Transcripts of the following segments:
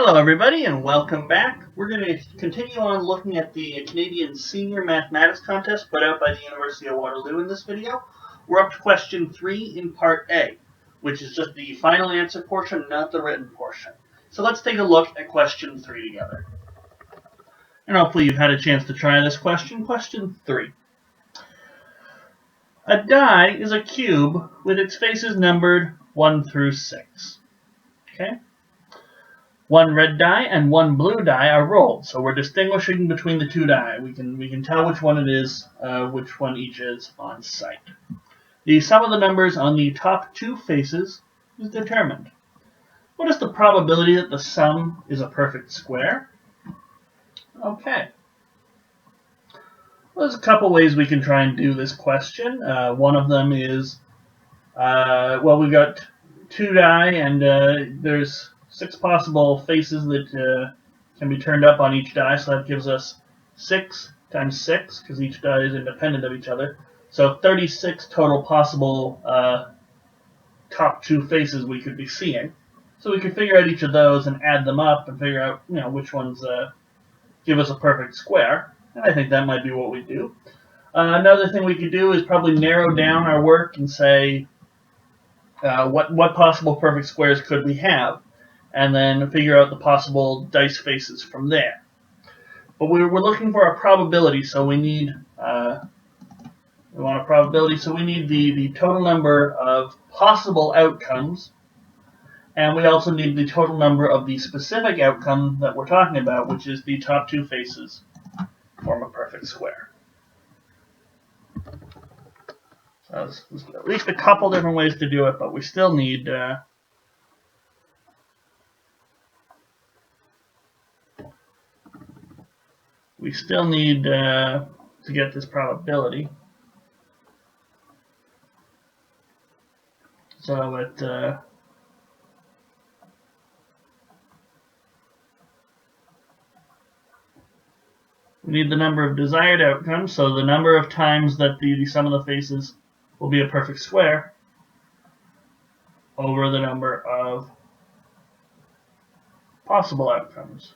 Hello everybody and welcome back. We're going to continue on looking at the Canadian Senior Mathematics Contest put out by the University of Waterloo in this video. We're up to question 3 in part A, which is just the final answer portion, not the written portion. So let's take a look at question 3 together. And hopefully you've had a chance to try this question. Question 3. A die is a cube with its faces numbered 1 through 6. Okay? One red die and one blue die are rolled, so we're distinguishing between the two die. We can tell which one it is, which one each is on sight. The sum of the numbers on the top two faces is determined. What is the probability that the sum is a perfect square? Okay. Well, there's a couple ways we can try and do this question. One of them is, we've got two die and there's 6 possible faces that can be turned up on each die, so that gives us 6 times 6, because each die is independent of each other. So 36 total possible top two faces we could be seeing. So we could figure out each of those and add them up and figure out which ones give us a perfect square. And I think that might be what we do. Another thing we could do is probably narrow down our work and say what possible perfect squares could we have, and then figure out the possible dice faces from there. But we're looking for a probability, so we need the total number of possible outcomes, and we also need the total number of the specific outcome that we're talking about, which is the top two faces form a perfect square. So there's at least a couple different ways to do it, but we still need to get this probability. So we need the number of desired outcomes, so the number of times that the sum of the faces will be a perfect square over the number of possible outcomes.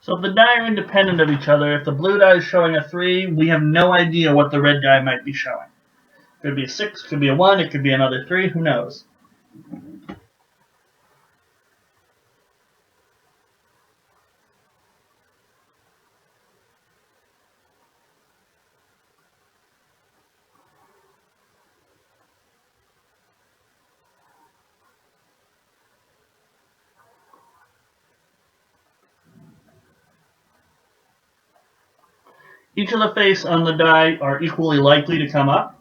So if the die are independent of each other, if the blue die is showing a 3, we have no idea what the red die might be showing. It could be a 6, could be a 1, it could be another 3, who knows? Each of the face on the die are equally likely to come up.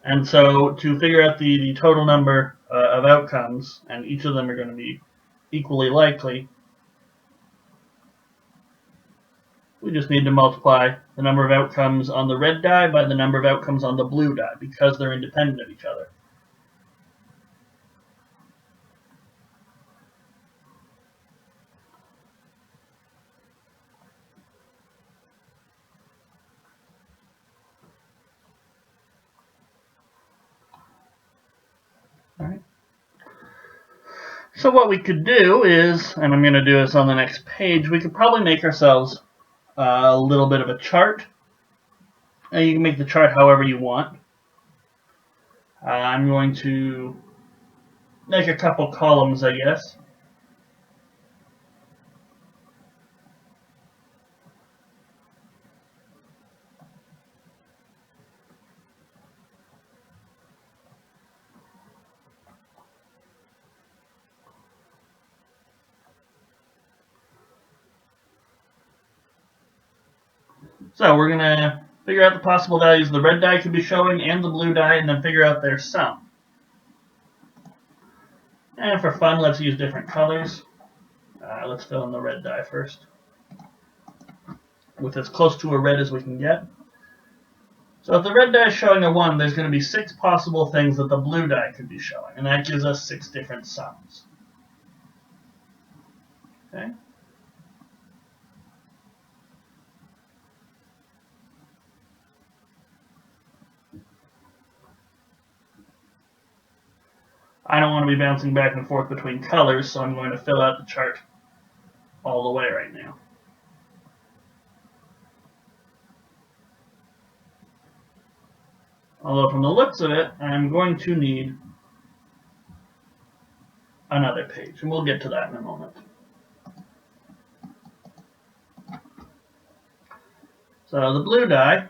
And so to figure out the total number of outcomes, and each of them are going to be equally likely, we just need to multiply the number of outcomes on the red die by the number of outcomes on the blue die, because they're independent of each other. So what we could do is, and I'm going to do this on the next page, we could probably make ourselves a little bit of a chart. And you can make the chart however you want. I'm going to make a couple columns, I guess. So we're going to figure out the possible values the red die could be showing and the blue die, and then figure out their sum. And for fun, let's use different colors. Let's fill in the red dye first, with as close to a red as we can get. So if the red dye is showing a 1, there's going to be 6 possible things that the blue dye could be showing, and that gives us 6 different sums. Okay. I don't want to be bouncing back and forth between colors, so I'm going to fill out the chart all the way right now. Although from the looks of it, I'm going to need another page, and we'll get to that in a moment. So the blue die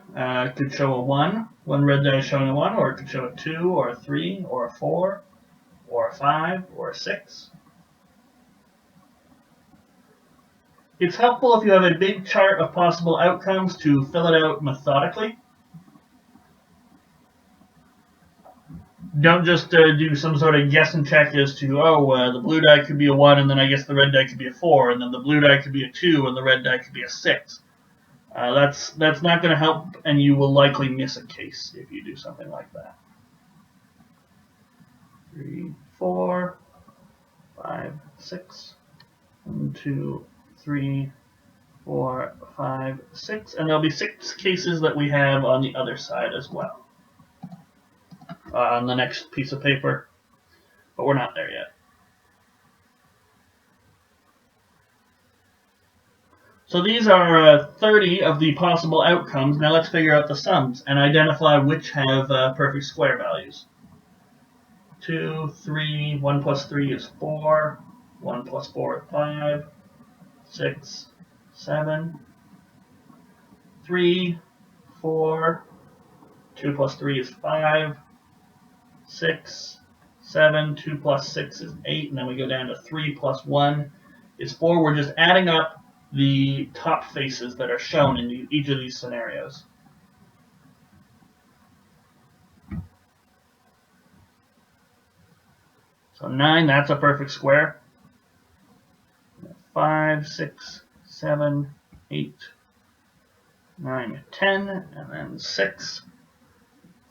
could show a 1, one red die is showing a 1, or it could show a 2, or a 3, or a 4, or a 5, or a 6. It's helpful if you have a big chart of possible outcomes to fill it out methodically. Don't just do some sort of guess and check as to, the blue die could be a 1, and then I guess the red die could be a 4, and then the blue die could be a 2, and the red die could be a 6. That's not going to help, and you will likely miss a case if you do something like that. 3, 4, 5, 6. 1, 2, 3, 4, 5, 6. And there'll be 6 cases that we have on the other side as well. On the next piece of paper, but we're not there yet. So these are 30 of the possible outcomes. Now let's figure out the sums and identify which have perfect square values. 2, 3, 1 plus 3 is 4, 1 plus 4 is 5, 6, 7, 3, 4, 2 plus 3 is 5, 6, 7, 2 plus 6 is 8, and then we go down to 3 plus 1 is 4. We're just adding up the top faces that are shown in each of these scenarios. So 9, that's a perfect square. 5, 6, 7, 8, 9, 10, and then 6.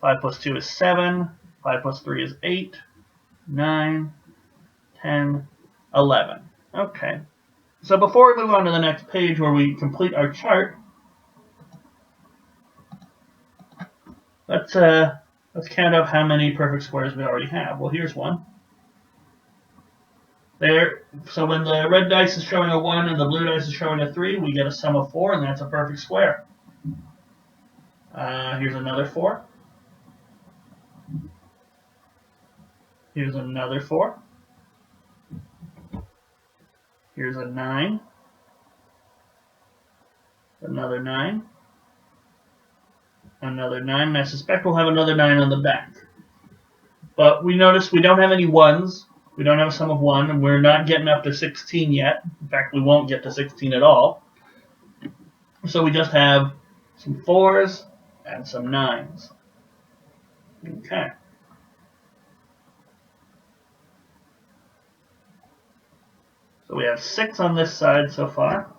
5 plus 2 is 7. 5 plus 3 is 8, 9, 10, 11. Okay. So before we move on to the next page where we complete our chart, let's count up how many perfect squares we already have. Well, here's one. There. So when the red dice is showing a 1 and the blue dice is showing a 3, we get a sum of 4, and that's a perfect square. Here's another 4. Here's another 4. Here's a 9. Another 9. Another 9. And I suspect we'll have another 9 on the back. But we notice we don't have any 1s. We don't have a sum of 1, and we're not getting up to 16 yet. In fact, we won't get to 16 at all. So we just have some 4s and some 9s. Okay. So we have 6 on this side so far.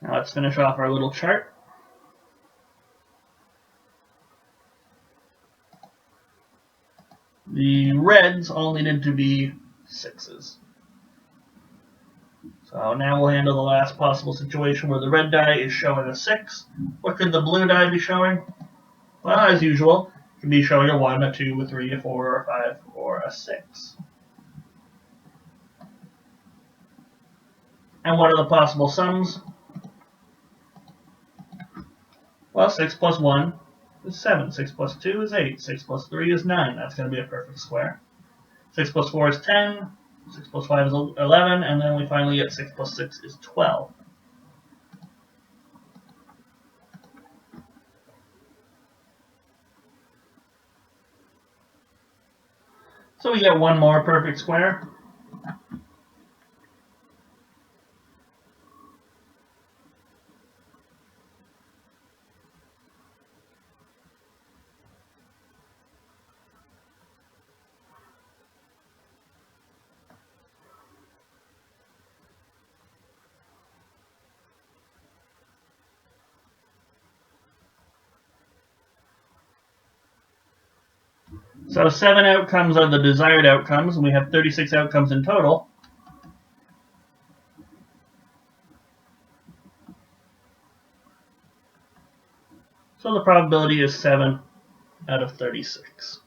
Now let's finish off our little chart. The reds all needed to be 6s. So now we'll handle the last possible situation where the red die is showing a 6. What could the blue die be showing? Well, as usual, it could be showing a 1, a 2, a 3, a 4, a 5, or a 6. And what are the possible sums? Well, 6 plus 1 is 7. 6 plus 2 is 8. 6 plus 3 is 9. That's going to be a perfect square. 6 plus 4 is 10. 6 plus 5 is 11. And then we finally get 6 plus 6 is 12. So we get one more perfect square. So 7 outcomes are the desired outcomes, and we have 36 outcomes in total. So the probability is 7 out of 36.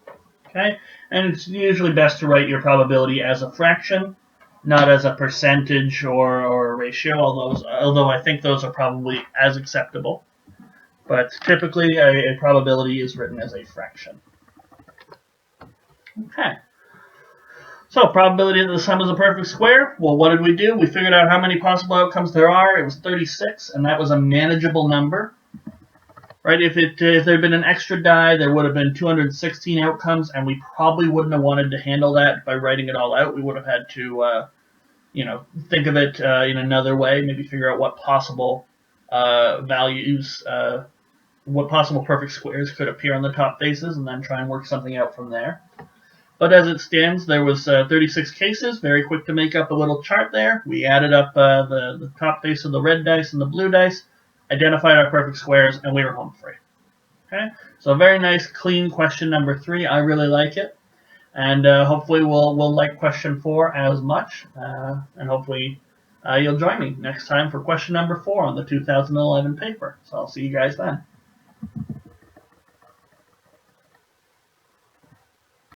Okay, and it's usually best to write your probability as a fraction, not as a percentage or a ratio, although I think those are probably as acceptable. But typically a probability is written as a fraction. Okay. So probability that the sum is a perfect square. Well, what did we do? We figured out how many possible outcomes there are. It was 36, and that was a manageable number. Right? If there had been an extra die, there would have been 216 outcomes, and we probably wouldn't have wanted to handle that by writing it all out. We would have had to, think of it in another way. Maybe figure out what possible values, what possible perfect squares could appear on the top faces, and then try and work something out from there. But as it stands, there was 36 cases. Very quick to make up a little chart there. We added up the top face of the red dice and the blue dice, identified our perfect squares, and we were home free. Okay, so a very nice, clean question number 3. I really like it, and hopefully we'll like question 4 as much, and hopefully you'll join me next time for question number 4 on the 2011 paper. So I'll see you guys then.